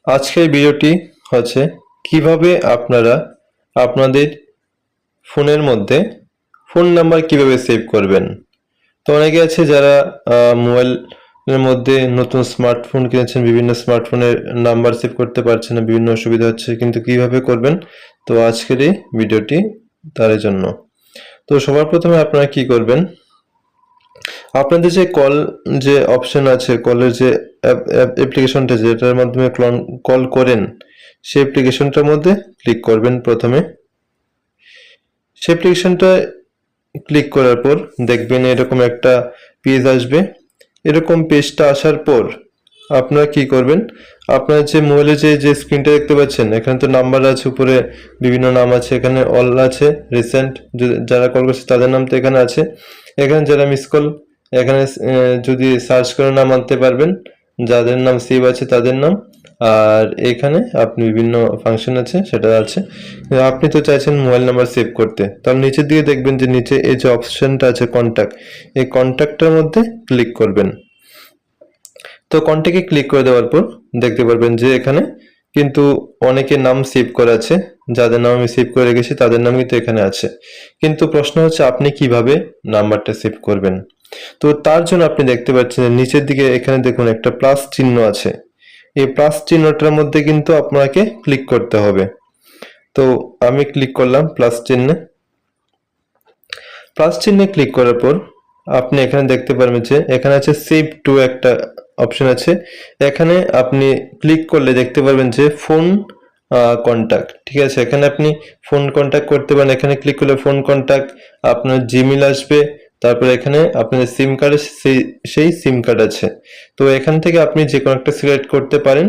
আজকের ভিডিওটি হচ্ছে কিভাবে আপনারা আপনাদের ফোনের মধ্যে ফোন নাম্বার কিভাবে সেভ করবেন। তো অনেকে আছে যারা মোবাইলের মধ্যে নতুন স্মার্টফোন কিনেছেন, বিভিন্ন স্মার্টফোনের নাম্বার সেভ করতে পারছেন না, বিভিন্ন অসুবিধা হচ্ছে, কিন্তু কিভাবে করবেন। তো আজকের এই ভিডিওটি তার জন্য। তো সবার প্রথমে আপনারা কি করবেন, আপনাদের যে কল যে অপশন আছে, কলের যে অ্যাপ্লিকেশনটা যেটার মাধ্যমে কল করেন, সেই অ্যাপ্লিকেশনটার মধ্যে ক্লিক করবেন। প্রথমে সেই অ্যাপ্লিকেশনটা ক্লিক করার পর দেখবেন এরকম একটা পেজ আসবে। এরকম পেজটা আসার পর আপনারা কি করবেন, আপনার যে মোবাইলে যে স্ক্রিনটা দেখতে পাচ্ছেন, এখানে তো নাম্বার আছে, উপরে বিভিন্ন নাম আছে, এখানে অল আছে, রিসেন্ট যারা কল করছে তাদের নাম তো এখানে আছে, এখানে যারা মিস কল এখানে যদি সার্চ করে নাম আনতে পারবেন, যাদের নাম সেভ আছে তাদের নাম। আর এখানে আপনি বিভিন্ন ফাংশন আছে সেটা আছে। আপনি তো চাইছেন মোবাইল নাম্বার সেভ করতে, তাহলে নিচের দিকে দেখবেন যে নিচে এই যে অপশনটা আছে কন্ট্যাক্ট, এই কন্ট্যাক্টটার মধ্যে ক্লিক করবেন। তো কন্ট্যাক্টে ক্লিক করে দেওয়ার পর দেখতে পারবেন যে এখানে কিন্তু অনেকের নাম সেভ করা আছে, যাদের নাম আমি সেভ করে রেখেছি তাদের নাম কিন্তু এখানে আছে। কিন্তু প্রশ্ন হচ্ছে আপনি কিভাবে নাম্বারটা সেভ করবেন। তো তার জন্য আপনি দেখতে পাচ্ছেন নিচের দিকে এখানে দেখুন একটা প্লাস চিহ্ন আছে, এই প্লাস চিহ্নটার মধ্যে কিন্তু আপনাকে ক্লিক করতে হবে। তো আমি ক্লিক করলাম প্লাস চিহ্নে। প্লাস চিহ্নে ক্লিক করার পর আপনি এখানে দেখতে পারবেন যে এখানে আছে সেভ টু একটা অপশন আছে, এখানে আপনি ক্লিক করলে দেখতে পারবেন যে ফোন কন্ট্যাক্ট, ঠিক আছে, এখানে আপনি ফোন কন্ট্যাক্ট করতে পারেন। এখানে ক্লিক করলে ফোন কন্ট্যাক্ট, আপনার জিমেল আসবে, তারপরে এখানে আপনার সিম কার্ড সেই সিম কার্ড আছে। তো এখান থেকে আপনি যে কোনো একটা সিলেক্ট করতে পারেন।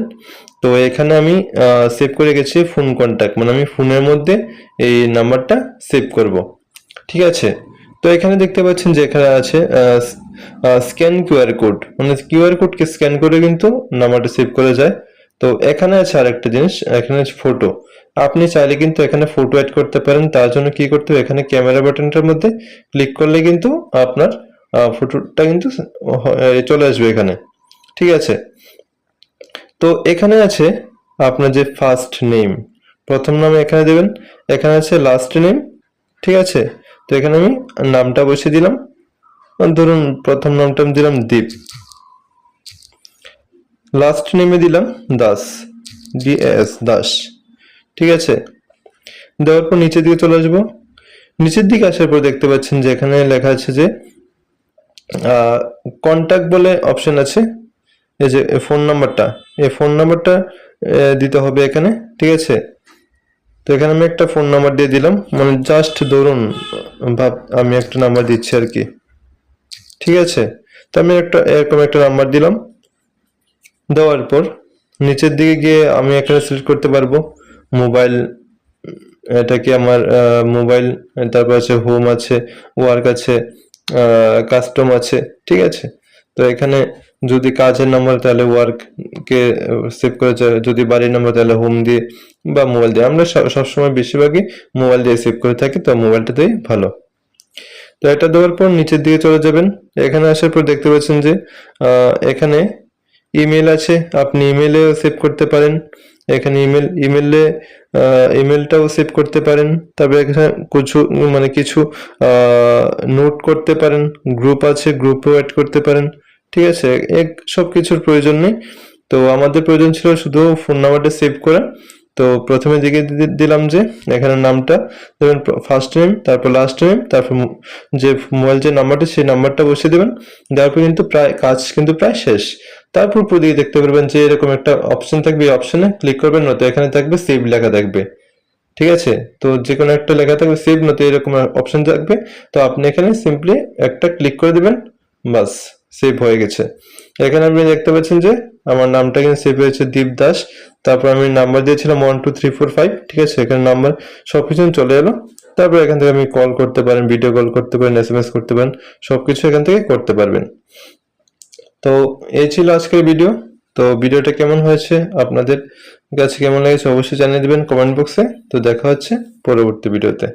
তো এখানে আমি সেভ করে গেছি ফোন কন্ট্যাক্ট, মানে আমি ফোনের মধ্যে এই নাম্বারটা সেভ করব, ঠিক আছে। তো এখানে দেখতে পাচ্ছেন যে এখানে আছে স্ক্যান কিউআর কোড, মানে কিউআর কোডকে স্ক্যান করে কিন্তু নাম্বারটা সেভ করা যায়। তো এখানে আছে আরেকটা জিনিস, এখানে আছে ফটো। আপনি চাইলে কিন্তু এখানে ফটো অ্যাড করতে পারেন। তার জন্য কি করতে হবে, এখানে ক্যামেরা বাটনটার মধ্যে ক্লিক করলে কিন্তু আপনার ফটোটা কিন্তু চলে আসবে এখানে, ঠিক আছে। তো এখানে আছে আপনার যে ফার্স্ট নেম, প্রথম নাম এখানে দেবেন, এখানে আছে লাস্ট নেম, ঠিক আছে। তো এখানে আমি নামটা বসিয়ে দিলাম, ধরুন প্রথম নামটা আমি দিলাম দীপ, লাস্ট নেমে দিলাম দাস, ডিএস দাস, ঠিক আছে। দেওয়ার পর নিচের দিকে চলে আসবো। নিচের দিকে আসার পর দেখতে পাচ্ছেন যে এখানে লেখা আছে যে কন্ট্যাক্ট বলে অপশন আছে, এই যে ফোন নাম্বারটা, এই ফোন নাম্বারটা দিতে হবে এখানে, ঠিক আছে। তো এখানে আমি একটা ফোন নাম্বার দিয়ে দিলাম, মানে জাস্ট ধরুন আমি একটা নাম্বার দিচ্ছি আর কি, ঠিক আছে। তো আমি একটা এরকম একটা নাম্বার দিলাম। দেওয়ার পর নিচের দিকে গিয়ে আমি এখানে সিলেক্ট করতে পারবো মোবাইল, এটা কি আমার মোবাইল, তারপর আছে হোম আছে, ওয়ার্ক আছে, কাস্টম আছে, ঠিক আছে। তো এখানে যদি কাজের নাম্বার তাহলে ওয়ার্ক কে সেভ করে, যদি বাড়ির নাম্বার তাহলে হোম দিয়ে বা মোবাইল দিয়ে। আমরা সবসময় বেশিরভাগই মোবাইল দিয়ে সেভ করে থাকি, তো মোবাইলটাতেই ভালো। তো এটা দেওয়ার পর নিচের দিকে চলে যাবেন। এখানে আসার পর দেখতে পাচ্ছেন যে এখানে ইমেল আছে, আপনি ইমেলে সেভ করতে পারেন। এখানে ইমেলে ইমেলটাও সেভ করতে পারেন। তারপরে এখানে কিছু নোট করতে পারেন, গ্রুপ আছে গ্রুপও অ্যাড করতে পারেন, ঠিক আছে। সব কিছুর প্রয়োজন নেই। তো আমাদের প্রয়োজন ছিল শুধু ফোন নাম্বারটা সেভ করা। তো প্রথমে দিকে দিলাম যে এখানে নামটা দেবেন, ফার্স্ট নেম, তারপর লাস্ট নেম, তারপর যে মোবাইল যে নাম্বারটা সেই নাম্বারটা বসিয়ে দেবেন। তারপর কিন্তু কাজ কিন্তু প্রায় শেষ। তারপর উপর দিকে দেখতে পারবেন যে এরকম একটা অপশন থাকবে, এই অপশনে ক্লিক করবেন, নয়তো এখানে থাকবে সেভ লেখা থাকবে, ঠিক আছে। তো যে কোনো একটা লেখা থাকবে সেভ, নয়তো এরকম অপশন থাকবে। তো আপনি এখানে সিম্পলি একটা ক্লিক করে দিবেন, বাস সেভ হয়ে গেছে। এখানে আপনি দেখতে পাচ্ছেন যে আমার নামটা কিন্তু সেভ হয়েছে দীপ দাস। তারপর আমি নাম্বার দিয়েছিলাম 12345, ঠিক আছে। এখানে নাম্বার সবকিছু চলে এলো। তারপর এখান থেকে আমি কল করতে পারেন, ভিডিও কল করতে পারেন, এসএমএস করতে পারেন, সবকিছু এখান থেকে করতে পারবেন। তো এই ছিল আজকের ভিডিও। তো ভিডিওটা কেমন হয়েছে, আপনাদের কাছে কেমন লেগেছে অবশ্যই জানিয়ে দিবেন কমেন্ট বক্সে। তো দেখা হচ্ছে পরবর্তী ভিডিওতে।